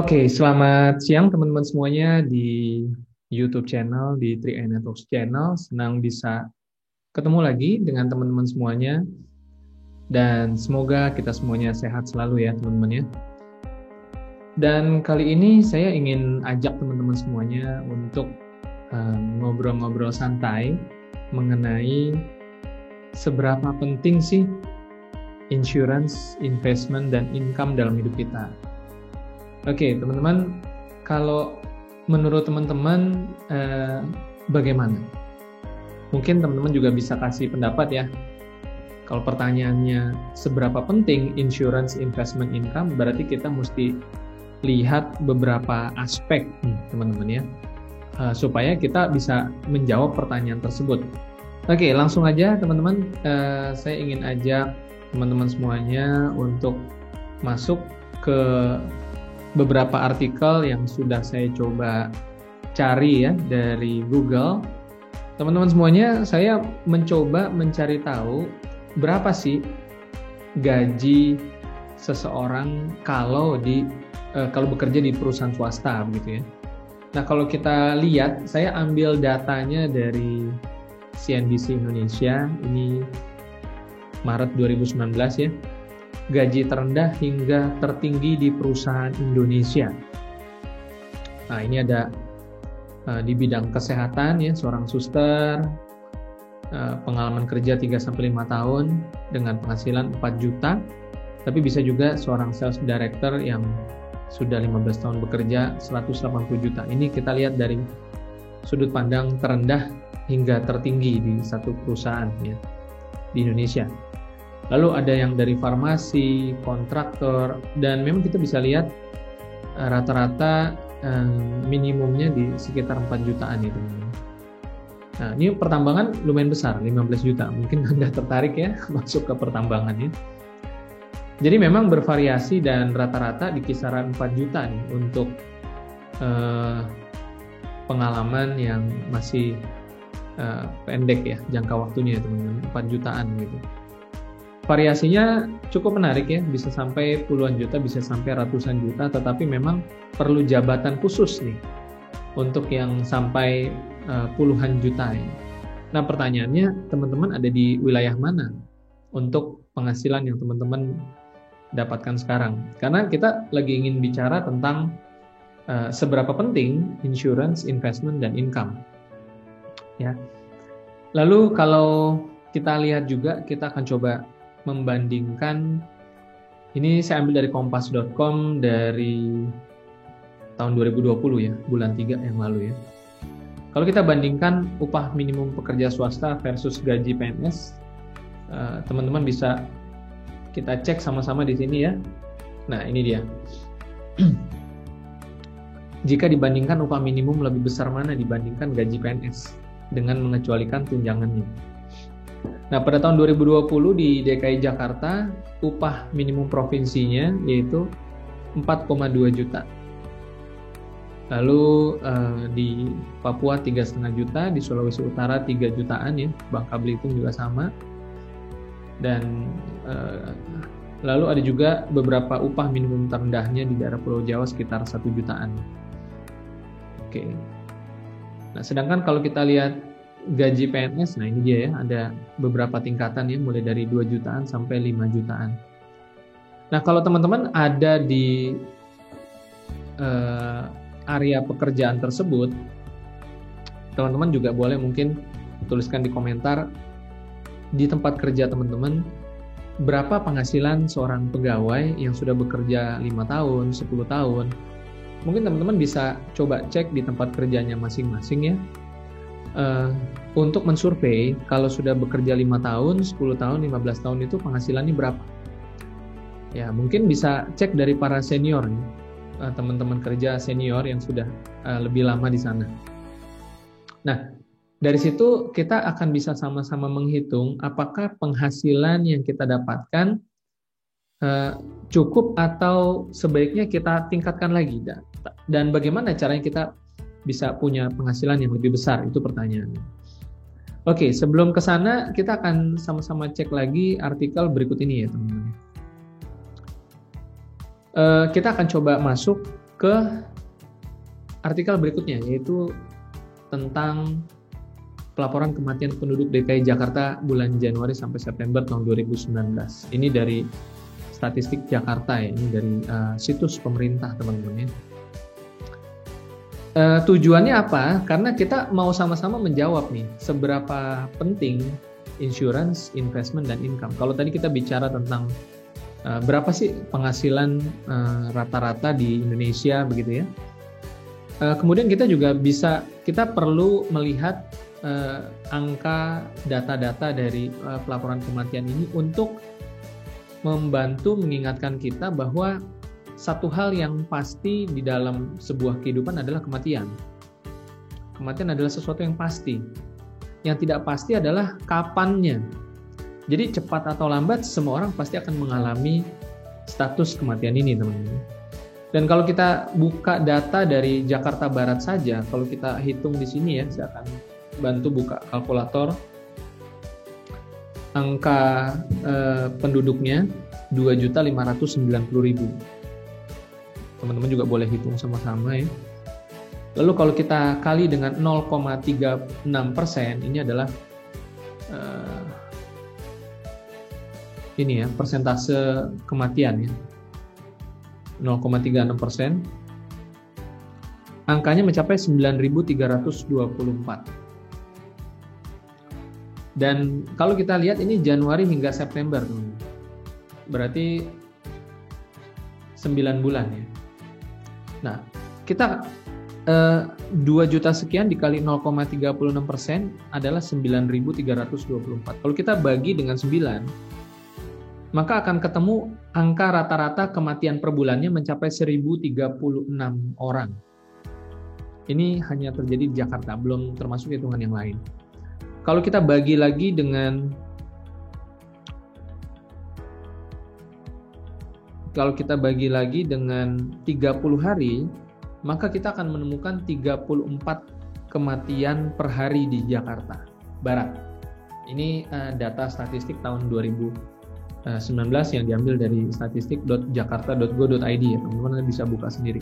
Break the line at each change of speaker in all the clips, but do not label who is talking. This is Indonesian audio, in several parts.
Oke, selamat siang teman-teman semuanya di YouTube channel, di 3i Networks channel. Senang bisa ketemu lagi dengan teman-teman semuanya. Dan semoga kita semuanya sehat selalu ya teman-teman ya. Dan kali ini saya ingin ajak teman-teman semuanya untuk ngobrol-ngobrol santai mengenai seberapa penting sih insurance, investment, dan income dalam hidup kita. Oke, teman-teman, kalau menurut teman-teman bagaimana? Mungkin teman-teman juga bisa kasih pendapat ya. Kalau pertanyaannya seberapa penting insurance, investment, income, berarti kita mesti lihat beberapa aspek nih, teman-teman ya, supaya kita bisa menjawab pertanyaan tersebut. Oke, langsung aja teman-teman, saya ingin ajak teman-teman semuanya untuk masuk ke beberapa artikel yang sudah saya coba cari ya dari Google. Teman-teman semuanya, saya mencoba mencari tahu berapa sih gaji seseorang kalau bekerja di perusahaan swasta begitu ya. Nah, kalau kita lihat, saya ambil datanya dari CNBC Indonesia, ini Maret 2019 ya. Gaji terendah hingga tertinggi di perusahaan Indonesia. Nah, ini ada di bidang kesehatan ya, seorang suster, pengalaman kerja 3-5 tahun dengan penghasilan 4 juta. Tapi bisa juga seorang sales director yang sudah 15 tahun bekerja 180 juta. Ini kita lihat dari sudut pandang terendah hingga tertinggi di satu perusahaan ya, di Indonesia. Lalu ada yang dari farmasi, kontraktor, dan memang kita bisa lihat rata-rata minimumnya di sekitar 4 jutaan itu. Nah, ini pertambangan lumayan besar, 15 juta. Mungkin Anda tertarik ya masuk ke pertambangan ya. Jadi memang bervariasi dan rata-rata di kisaran 4 juta nih untuk pengalaman yang masih pendek ya, jangka waktunya teman-teman, 4 jutaan gitu. Variasinya cukup menarik ya, bisa sampai puluhan juta, bisa sampai ratusan juta, tetapi memang perlu jabatan khusus nih untuk yang sampai puluhan juta ini. Nah, pertanyaannya, teman-teman ada di wilayah mana untuk penghasilan yang teman-teman dapatkan sekarang? Karena kita lagi ingin bicara tentang seberapa penting insurance, investment, dan income. Ya. Lalu kalau kita lihat juga, kita akan coba membandingkan, ini saya ambil dari kompas.com dari tahun 2020 ya, bulan 3 yang lalu ya. Kalau kita bandingkan upah minimum pekerja swasta versus gaji PNS, teman-teman bisa kita cek sama-sama di sini ya. Nah, ini dia. Jika dibandingkan upah minimum lebih besar mana dibandingkan gaji PNS dengan mengecualikan tunjangannya. Nah, pada tahun 2020 di DKI Jakarta, upah minimum provinsinya yaitu 4,2 juta. Lalu di Papua 3,5 juta, di Sulawesi Utara 3 jutaan ya, Bangka Belitung juga sama. Dan lalu ada juga beberapa upah minimum terendahnya di daerah Pulau Jawa sekitar 1 jutaan. Oke. Nah, sedangkan kalau kita lihat gaji PNS, nah ini dia ya, ada beberapa tingkatan ya, mulai dari 2 jutaan sampai 5 jutaan. Nah, kalau teman-teman ada di area pekerjaan tersebut, teman-teman juga boleh mungkin tuliskan di komentar di tempat kerja teman-teman, berapa penghasilan seorang pegawai yang sudah bekerja 5 tahun, 10 tahun. Mungkin teman-teman bisa coba cek di tempat kerjanya masing-masing ya, untuk mensurvei kalau sudah bekerja 5 tahun, 10 tahun, 15 tahun itu penghasilannya berapa. Ya, mungkin bisa cek dari para senior nih, teman-teman kerja senior yang sudah lebih lama di sana. Nah, dari situ kita akan bisa sama-sama menghitung apakah penghasilan yang kita dapatkan cukup atau sebaiknya kita tingkatkan lagi, dan bagaimana caranya kita bisa punya penghasilan yang lebih besar, itu pertanyaannya. Oke, sebelum ke sana kita akan sama-sama cek lagi artikel berikut ini ya teman-teman. Kita akan coba masuk ke artikel berikutnya, yaitu tentang pelaporan kematian penduduk DKI Jakarta bulan Januari sampai September tahun 2019. Ini dari statistik Jakarta ya, ini dari situs pemerintah teman-teman ya. Tujuannya apa? Karena kita mau sama-sama menjawab nih, seberapa penting insurance, investment, dan income. Kalau tadi kita bicara tentang berapa sih penghasilan rata-rata di Indonesia begitu ya. Kemudian kita juga kita perlu melihat angka data-data dari pelaporan kematian ini untuk membantu mengingatkan kita bahwa satu hal yang pasti di dalam sebuah kehidupan adalah kematian. Kematian adalah sesuatu yang pasti. Yang tidak pasti adalah kapannya. Jadi cepat atau lambat semua orang pasti akan mengalami status kematian ini, teman-teman. Dan kalau kita buka data dari Jakarta Barat saja, kalau kita hitung di sini ya, saya akan bantu buka kalkulator. Angka penduduknya 2.590.000. Teman-teman juga boleh hitung sama-sama ya. Lalu kalau kita kali dengan 0,36%, ini adalah ini ya, persentase kematian ya. 0,36%. Angkanya mencapai 9.324. Dan kalau kita lihat ini Januari hingga September, teman-teman. Berarti 9 bulan ya. Nah, kita 2 juta sekian dikali 0,36% adalah 9.324. Kalau kita bagi dengan 9, maka akan ketemu angka rata-rata kematian per bulannya mencapai 1.036 orang. Ini hanya terjadi di Jakarta, belum termasuk hitungan yang lain. Kalau kita bagi lagi dengan 30 hari, maka kita akan menemukan 34 kematian per hari di Jakarta Barat. Ini data statistik tahun 2019 yang diambil dari statistik.jakarta.go.id ya, teman-teman bisa buka sendiri.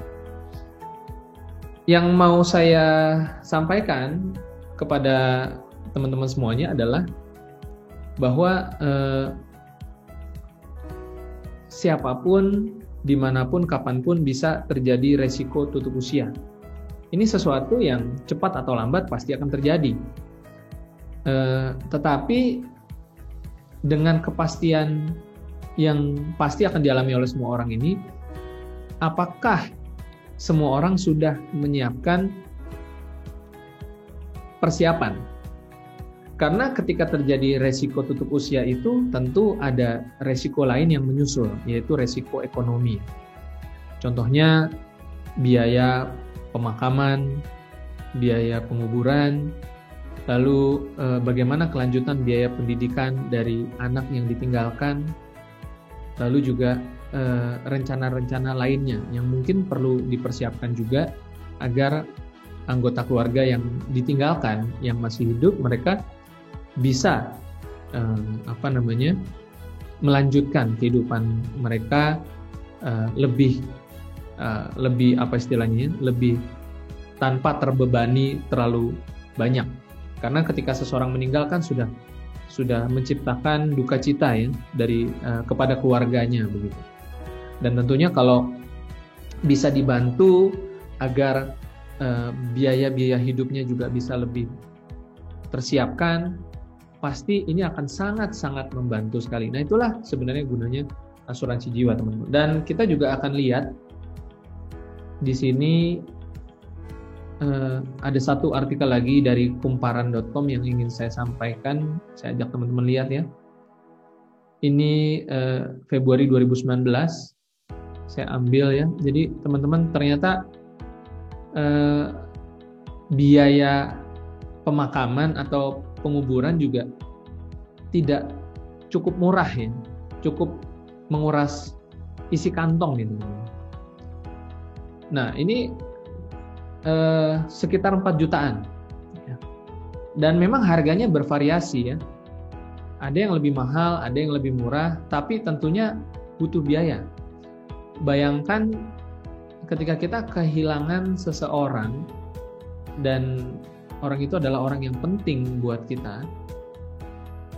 Yang mau saya sampaikan kepada teman-teman semuanya adalah bahwa siapapun, dimanapun, kapanpun bisa terjadi resiko tutup usia. Ini sesuatu yang cepat atau lambat pasti akan terjadi. Tetapi dengan kepastian yang pasti akan dialami oleh semua orang ini, apakah semua orang sudah menyiapkan persiapan? Karena ketika terjadi resiko tutup usia itu tentu ada resiko lain yang menyusul, yaitu resiko ekonomi. Contohnya biaya pemakaman, biaya penguburan, lalu bagaimana kelanjutan biaya pendidikan dari anak yang ditinggalkan, lalu juga rencana-rencana lainnya yang mungkin perlu dipersiapkan juga agar anggota keluarga yang ditinggalkan, yang masih hidup, mereka bisa melanjutkan kehidupan mereka lebih tanpa terbebani terlalu banyak. Karena ketika seseorang meninggal kan sudah menciptakan duka cita ya dari kepada keluarganya begitu. Dan tentunya kalau bisa dibantu agar biaya-biaya hidupnya juga bisa lebih tersiapkan, pasti ini akan sangat-sangat membantu sekali. Nah, itulah sebenarnya gunanya asuransi jiwa, teman-teman. Dan kita juga akan lihat di sini ada satu artikel lagi dari kumparan.com yang ingin saya sampaikan. Saya ajak teman-teman lihat ya. Ini Februari 2019. Saya ambil ya. Jadi teman-teman ternyata biaya pemakaman atau penguburan juga tidak cukup murah ya, cukup menguras isi kantong gitu. Nah ini sekitar 4 jutaan ya. Dan memang harganya bervariasi ya, ada yang lebih mahal, ada yang lebih murah, tapi tentunya butuh biaya. Bayangkan ketika kita kehilangan seseorang dan orang itu adalah orang yang penting buat kita,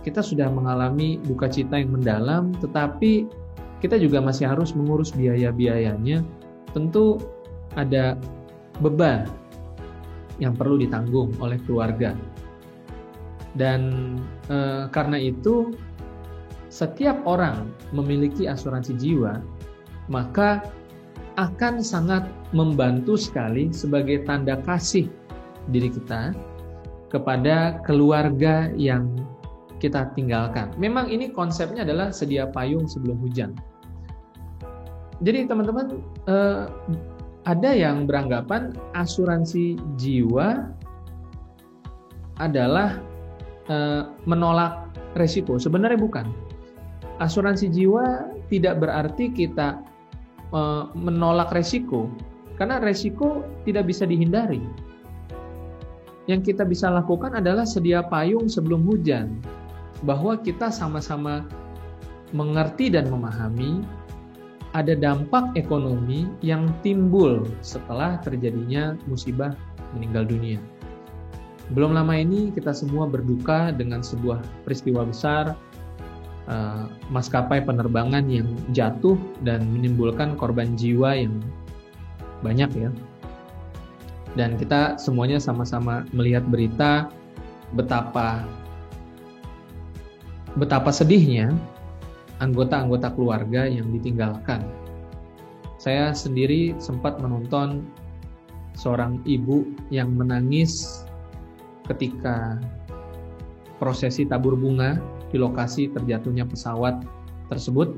kita sudah mengalami duka cita yang mendalam, tetapi kita juga masih harus mengurus biaya-biayanya. Tentu ada beban yang perlu ditanggung oleh keluarga. Dan karena itu, setiap orang memiliki asuransi jiwa, maka akan sangat membantu sekali sebagai tanda kasih diri kita kepada keluarga yang kita tinggalkan. Memang ini konsepnya adalah sedia payung sebelum hujan. Jadi teman-teman, ada yang beranggapan asuransi jiwa adalah menolak resiko. Sebenarnya bukan. Asuransi jiwa tidak berarti kita menolak resiko, karena resiko tidak bisa dihindari. Yang kita bisa lakukan adalah sedia payung sebelum hujan, bahwa kita sama-sama mengerti dan memahami ada dampak ekonomi yang timbul setelah terjadinya musibah meninggal dunia. Belum lama ini kita semua berduka dengan sebuah peristiwa besar, maskapai penerbangan yang jatuh dan menimbulkan korban jiwa yang banyak ya. Dan kita semuanya sama-sama melihat berita betapa sedihnya anggota-anggota keluarga yang ditinggalkan. Saya sendiri sempat menonton seorang ibu yang menangis ketika prosesi tabur bunga di lokasi terjatuhnya pesawat tersebut,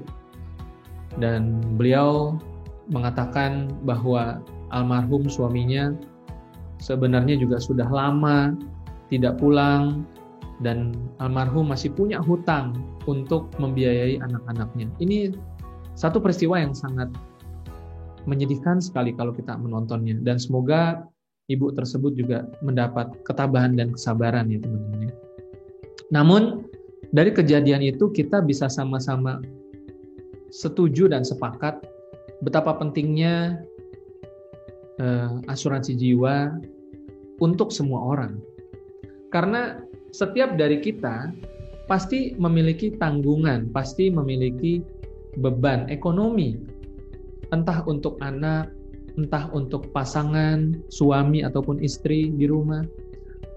dan beliau mengatakan bahwa almarhum suaminya sebenarnya juga sudah lama tidak pulang dan almarhum masih punya hutang untuk membiayai anak-anaknya. Ini satu peristiwa yang sangat menyedihkan sekali kalau kita menontonnya, dan semoga ibu tersebut juga mendapat ketabahan dan kesabaran ya teman-teman. Namun dari kejadian itu kita bisa sama-sama setuju dan sepakat betapa pentingnya asuransi jiwa untuk semua orang. Karena setiap dari kita pasti memiliki tanggungan, pasti memiliki beban ekonomi, entah untuk anak, entah untuk pasangan, suami ataupun istri di rumah,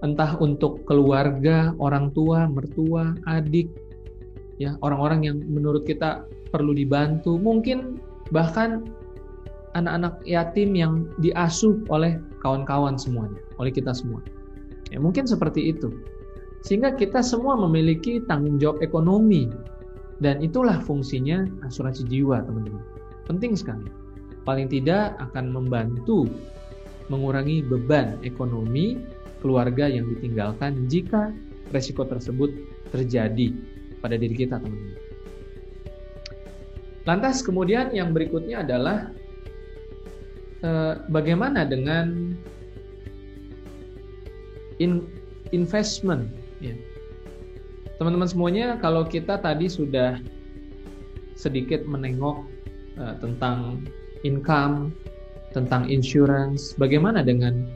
entah untuk keluarga, orang tua, mertua, adik, ya, orang-orang yang menurut kita perlu dibantu, mungkin bahkan anak-anak yatim yang diasuh oleh kawan-kawan semuanya, oleh kita semua. Ya, mungkin seperti itu. Sehingga kita semua memiliki tanggung jawab ekonomi, dan itulah fungsinya asuransi jiwa, teman-teman. Penting sekali. Paling tidak akan membantu mengurangi beban ekonomi keluarga yang ditinggalkan jika resiko tersebut terjadi pada diri kita, teman-teman. Lantas kemudian yang berikutnya adalah bagaimana dengan investment, ya. Teman-teman semuanya, kalau kita tadi sudah sedikit menengok tentang income, tentang insurance, bagaimana dengan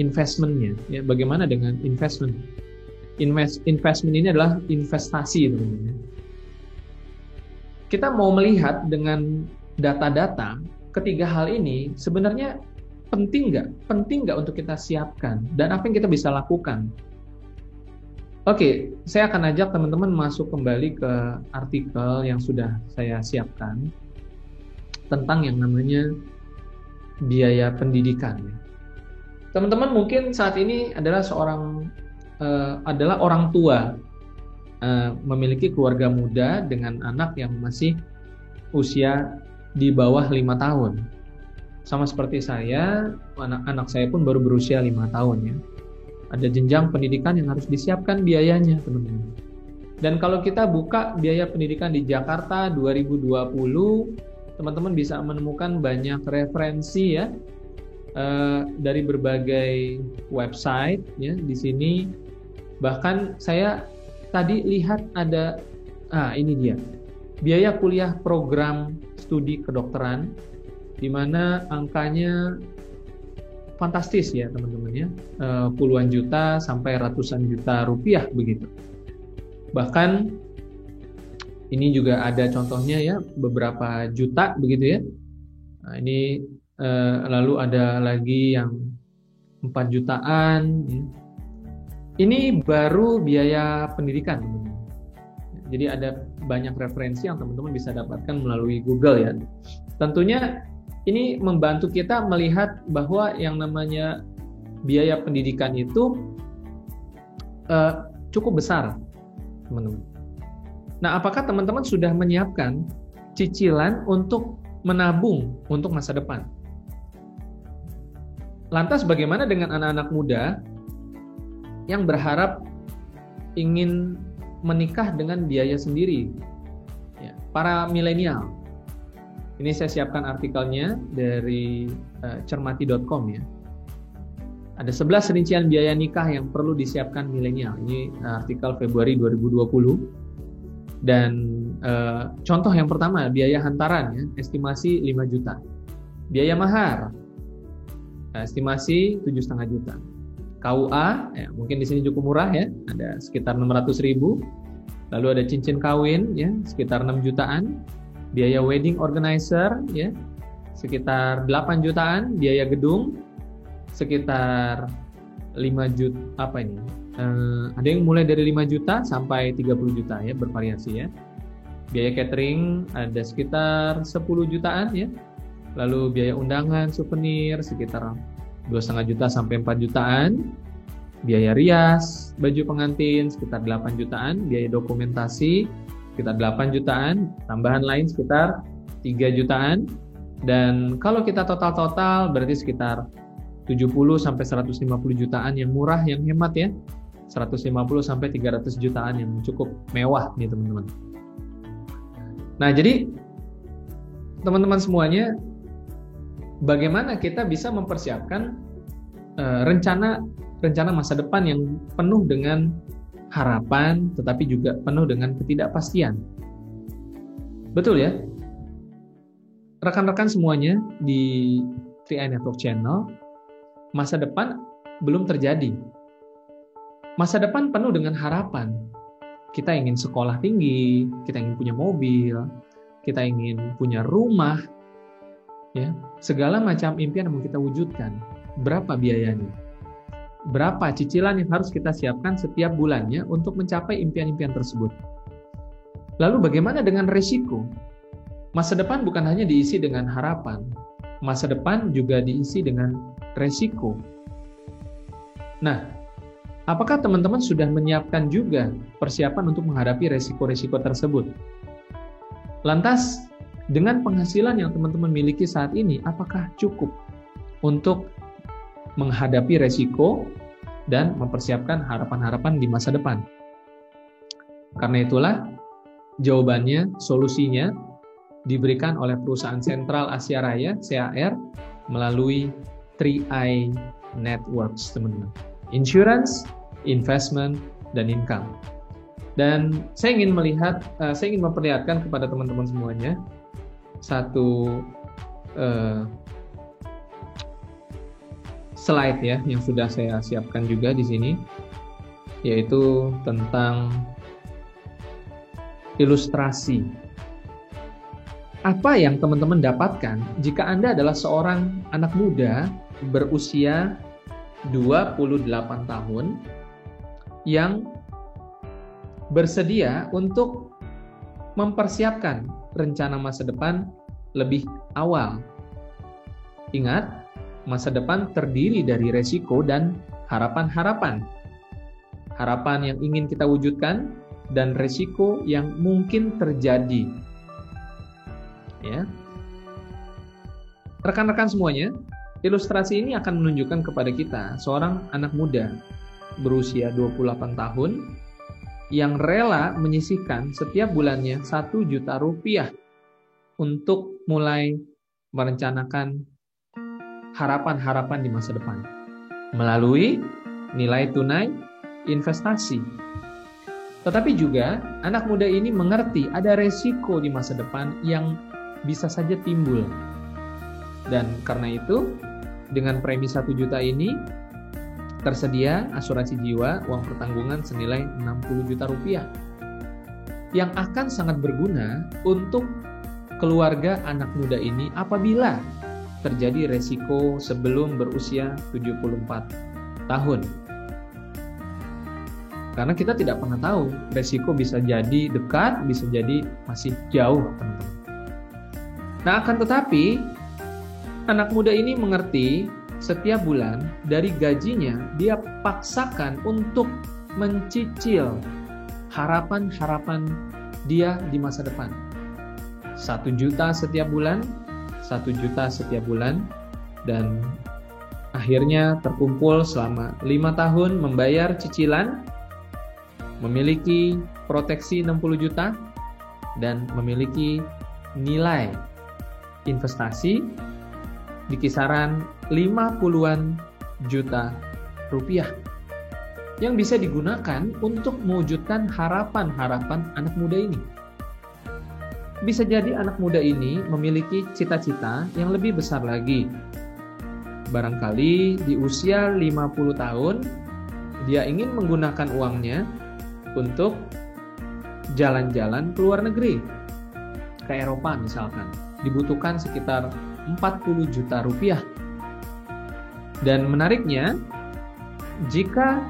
investmentnya? Ya, bagaimana dengan investment? Investment ini adalah investasi, teman-teman. Kita mau melihat dengan data-data ketiga hal ini sebenarnya penting nggak? Penting nggak untuk kita siapkan? Dan apa yang kita bisa lakukan? Oke, saya akan ajak teman-teman masuk kembali ke artikel yang sudah saya siapkan tentang yang namanya biaya pendidikan. Teman-teman mungkin saat ini adalah orang tua, memiliki keluarga muda dengan anak yang masih usia di bawah 5 tahun. Sama seperti saya, anak saya pun baru berusia 5 tahun ya. Ada jenjang pendidikan yang harus disiapkan biayanya, teman-teman. Dan kalau kita buka biaya pendidikan di Jakarta 2020, teman-teman bisa menemukan banyak referensi ya, dari berbagai website ya di sini. Bahkan saya tadi lihat ada, ini dia, biaya kuliah program studi kedokteran di mana angkanya fantastis ya teman-teman ya, puluhan juta sampai ratusan juta rupiah begitu. Bahkan ini juga ada contohnya ya, beberapa juta begitu ya. Nah, ini lalu ada lagi yang 4 jutaan ya. Ini baru biaya pendidikan teman-teman. Jadi ada banyak referensi yang teman-teman bisa dapatkan melalui Google ya. Tentunya ini membantu kita melihat bahwa yang namanya biaya pendidikan itu cukup besar, teman-teman. Nah, apakah teman-teman sudah menyiapkan cicilan untuk menabung untuk masa depan? Lantas bagaimana dengan anak-anak muda yang berharap ingin menikah dengan biaya sendiri? Ya, para milenial. Ini saya siapkan artikelnya dari cermati.com ya. Ada 11 rincian biaya nikah yang perlu disiapkan milenial. Ini artikel Februari 2020. Dan contoh yang pertama, biaya hantaran ya, estimasi 5 juta. Biaya mahar, estimasi 7,5 juta. KUA, ya, mungkin di sini cukup murah ya, ada sekitar 600.000. Lalu ada cincin kawin ya, sekitar 6 jutaan. Biaya wedding organizer ya, sekitar 8 jutaan. Biaya gedung sekitar 5 juta, apa ini? Ada yang mulai dari 5 juta sampai 30 juta ya, bervariasi ya. Biaya catering ada sekitar 10 jutaan ya. Lalu biaya undangan, souvenir sekitar 2,5 juta sampai 4 jutaan. Biaya rias, baju pengantin sekitar 8 jutaan. Biaya dokumentasi sekitar 8 jutaan. Tambahan lain sekitar 3 jutaan. Dan kalau kita total-total berarti sekitar 70 sampai 150 jutaan yang murah, yang hemat ya. 150 sampai 300 jutaan yang cukup mewah nih teman-teman. Nah, jadi teman-teman semuanya, bagaimana kita bisa mempersiapkan rencana masa depan yang penuh dengan harapan, tetapi juga penuh dengan ketidakpastian. Betul ya? Rekan-rekan semuanya di 3i Network Channel, masa depan belum terjadi. Masa depan penuh dengan harapan. Kita ingin sekolah tinggi, kita ingin punya mobil, kita ingin punya rumah, ya, segala macam impian yang mau kita wujudkan. Berapa biayanya? Berapa cicilan yang harus kita siapkan setiap bulannya untuk mencapai impian-impian tersebut? Lalu bagaimana dengan resiko? Masa depan bukan hanya diisi dengan harapan, masa depan juga diisi dengan resiko. Nah, apakah teman-teman sudah menyiapkan juga persiapan untuk menghadapi resiko-resiko tersebut? Lantas, dengan penghasilan yang teman-teman miliki saat ini, apakah cukup untuk menghadapi resiko dan mempersiapkan harapan-harapan di masa depan? Karena itulah, jawabannya, solusinya diberikan oleh perusahaan Sentral Asia Raya, CAR, melalui 3i Networks, teman-teman. Insurance, investment, dan income. Dan saya ingin memperlihatkan kepada teman-teman semuanya satu slide ya yang sudah saya siapkan juga di sini, yaitu tentang ilustrasi. Apa yang teman-teman dapatkan jika Anda adalah seorang anak muda berusia 28 tahun yang bersedia untuk mempersiapkan rencana masa depan lebih awal. Ingat, masa depan terdiri dari resiko dan harapan-harapan. Harapan yang ingin kita wujudkan dan resiko yang mungkin terjadi. Ya. Rekan-rekan semuanya, ilustrasi ini akan menunjukkan kepada kita seorang anak muda berusia 28 tahun yang rela menyisihkan setiap bulannya 1 juta rupiah untuk mulai merencanakan harapan-harapan di masa depan melalui nilai tunai investasi. Tetapi juga anak muda ini mengerti ada resiko di masa depan yang bisa saja timbul. Dan karena itu, dengan premi 1 juta ini, tersedia asuransi jiwa uang pertanggungan senilai 60 juta rupiah yang akan sangat berguna untuk keluarga anak muda ini apabila terjadi resiko sebelum berusia 74 tahun. Karena kita tidak pernah tahu, resiko bisa jadi dekat, bisa jadi masih jauh, teman-teman. Nah, akan tetapi, anak muda ini mengerti setiap bulan dari gajinya dia paksakan untuk mencicil harapan-harapan dia di masa depan. 1 juta setiap bulan, 1 juta setiap bulan, dan akhirnya terkumpul selama 5 tahun membayar cicilan, memiliki proteksi 60 juta, dan memiliki nilai investasi di kisaran 50-an juta rupiah yang bisa digunakan untuk mewujudkan harapan-harapan anak muda ini. Bisa jadi anak muda ini memiliki cita-cita yang lebih besar lagi. Barangkali di usia 50 tahun, dia ingin menggunakan uangnya untuk jalan-jalan ke luar negeri, ke Eropa misalkan. Dibutuhkan sekitar 40 juta rupiah. Dan menariknya, jika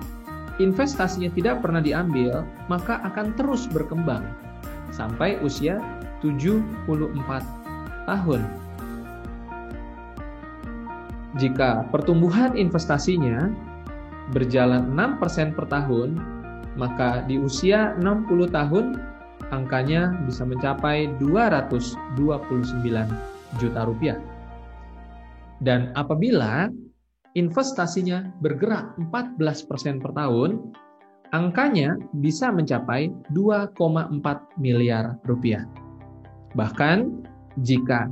investasinya tidak pernah diambil, maka akan terus berkembang sampai usia 74 tahun. Jika pertumbuhan investasinya berjalan 6% per tahun, maka di usia 60 tahun angkanya bisa mencapai 229 juta rupiah. Dan apabila investasinya bergerak 14% per tahun, angkanya bisa mencapai 2,4 miliar rupiah. Bahkan jika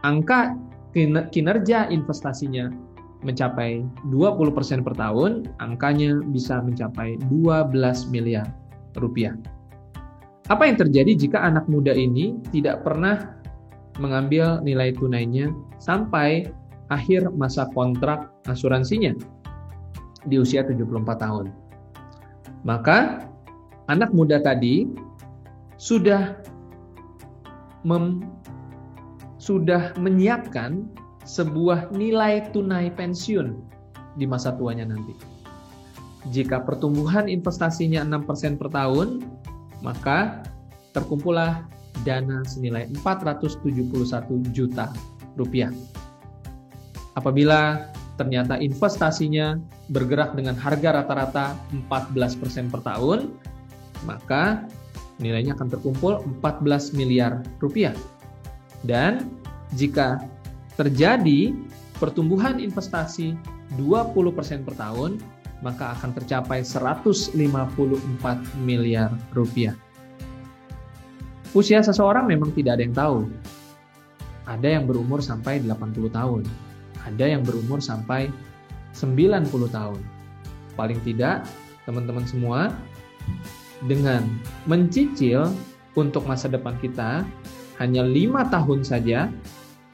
angka kinerja investasinya mencapai 20% per tahun, angkanya bisa mencapai 12 miliar rupiah. Apa yang terjadi jika anak muda ini tidak pernah mengambil nilai tunainya sampai akhir masa kontrak asuransinya di usia 74 tahun? Maka anak muda tadi sudah menyiapkan sebuah nilai tunai pensiun di masa tuanya nanti. Jika pertumbuhan investasinya 6% per tahun, maka terkumpullah dana senilai 471 juta rupiah. Apabila ternyata investasinya bergerak dengan harga rata-rata 14% per tahun, maka nilainya akan terkumpul 14 miliar rupiah. Dan jika terjadi pertumbuhan investasi 20% per tahun, maka akan tercapai 154 miliar rupiah. Usia seseorang memang tidak ada yang tahu. Ada yang berumur sampai 80 tahun. Ada yang berumur sampai 90 tahun. Paling tidak, teman-teman semua, dengan mencicil untuk masa depan kita hanya 5 tahun saja,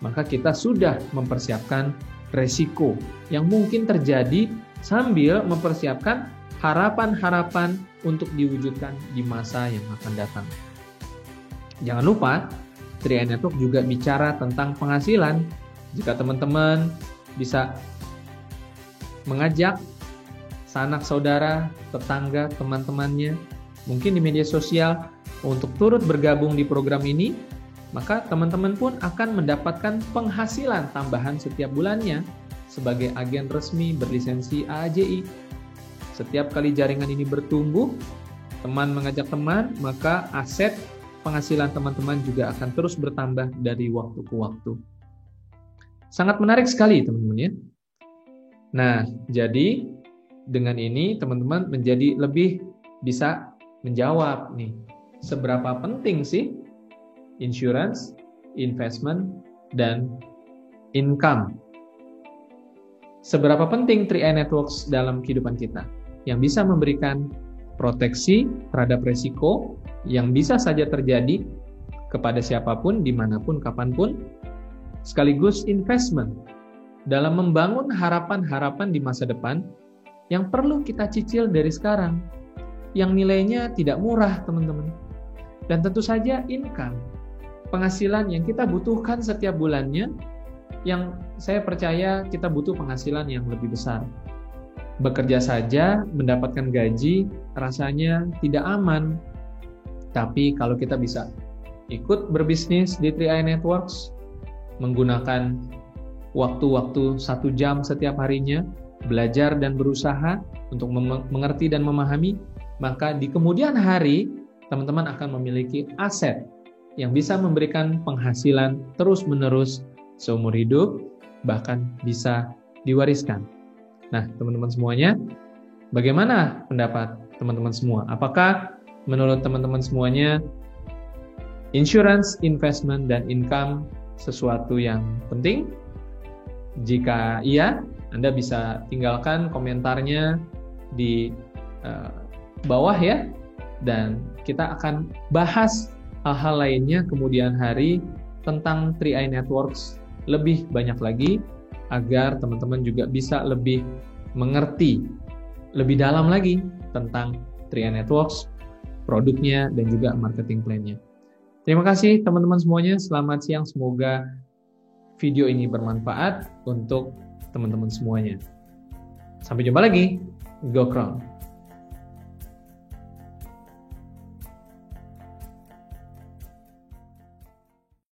maka kita sudah mempersiapkan resiko yang mungkin terjadi sambil mempersiapkan harapan-harapan untuk diwujudkan di masa yang akan datang. Jangan lupa, 3i Network juga bicara tentang penghasilan. Jika teman-teman bisa mengajak sanak saudara, tetangga, teman-temannya, mungkin di media sosial, untuk turut bergabung di program ini, maka teman-teman pun akan mendapatkan penghasilan tambahan setiap bulannya sebagai agen resmi berlisensi AAJI. Setiap kali jaringan ini bertumbuh, teman mengajak teman, maka aset penghasilan teman-teman juga akan terus bertambah dari waktu ke waktu. Sangat menarik sekali, teman-teman ya. Nah, jadi dengan ini teman-teman menjadi lebih bisa menjawab nih, seberapa penting sih insurance, investment, dan income. Seberapa penting 3i Networks dalam kehidupan kita, yang bisa memberikan proteksi terhadap resiko yang bisa saja terjadi kepada siapapun, dimanapun, kapanpun, sekaligus investment dalam membangun harapan-harapan di masa depan yang perlu kita cicil dari sekarang, yang nilainya tidak murah, teman-teman. Dan tentu saja income, penghasilan yang kita butuhkan setiap bulannya, yang saya percaya kita butuh penghasilan yang lebih besar. Bekerja saja, mendapatkan gaji, rasanya tidak aman. Tapi kalau kita bisa ikut berbisnis di 3i Networks, menggunakan waktu-waktu 1 jam setiap harinya, belajar dan berusaha untuk mengerti dan memahami, maka di kemudian hari, teman-teman akan memiliki aset yang bisa memberikan penghasilan terus-menerus seumur hidup, bahkan bisa diwariskan. Nah, teman-teman semuanya, bagaimana pendapat teman-teman semua? Apakah menurut teman-teman semuanya, insurance, investment, dan income sesuatu yang penting? Jika iya, Anda bisa tinggalkan komentarnya di bawah ya, dan kita akan bahas hal-hal lainnya kemudian hari tentang 3i Networks lebih banyak lagi, agar teman-teman juga bisa lebih mengerti lebih dalam lagi tentang 3i Networks, produknya, dan juga marketing plan-nya. Terima kasih teman-teman semuanya, selamat siang, semoga video ini bermanfaat untuk teman-teman semuanya. Sampai jumpa lagi, Go Crown!